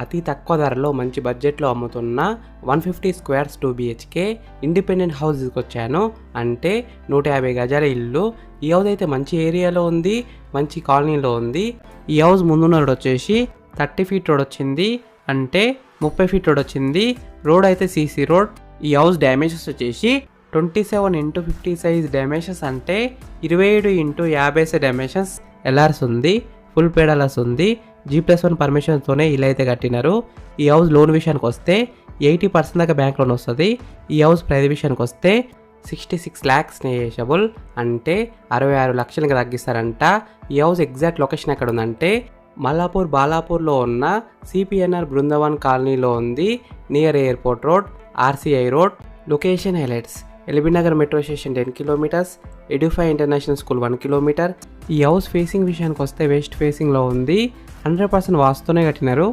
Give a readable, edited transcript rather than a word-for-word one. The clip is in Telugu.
అతి తక్కువ ధరలో మంచి బడ్జెట్లో అమ్ముతున్న 150 స్క్వేర్స్ 2 BHK ఇండిపెండెంట్ హౌస్ తీసుకొచ్చాను. అంటే 150 గజాల ఇల్లు. ఈ హౌస్ అయితే మంచి ఏరియాలో ఉంది, మంచి కాలనీలో ఉంది. ఈ హౌస్ ముందున్న రోడ్ వచ్చేసి 30 ఫీట్ రోడ్ వచ్చింది, అంటే 30 ఫీట్ రోడ్ వచ్చింది. రోడ్ అయితే CC రోడ్. ఈ హౌస్ డైమెన్షన్స్ వచ్చేసి 27x50 సైజ్ డైమెన్షన్స్, అంటే 27x50 డైమెన్షన్స్. ఎల్ఆర్స్ ఉంది, ఫుల్ పెడలర్స్ ఉంది. G+1 పర్మిషన్తోనే ఇల్లు అయితే కట్టినారు. ఈ హౌస్ లోన్ విషయానికి వస్తే 80% దాకా బ్యాంక్ లోన్ వస్తుంది. ఈ హౌస్ ప్రైస్ విషయానికి వస్తే 66 lakhs నెగోషియబుల్, అంటే 66 లక్షలకి తగ్గిస్తారంట. ఈ హౌస్ ఎగ్జాక్ట్ లొకేషన్ ఎక్కడ ఉందంటే మల్లాపూర్ బాలాపూర్లో ఉన్న CPNR బృందావన్ కాలనీలో ఉంది, near airport road, RCI road. Location highlights: LB Nagar metro station 10 kilometres, Edufy international school 1 kilometre. ఈ హౌస్ ఫేసింగ్ విషయానికి వస్తే వెస్ట్ ఫేసింగ్లో ఉంది. 100% వాస్తునే కట్టినారు.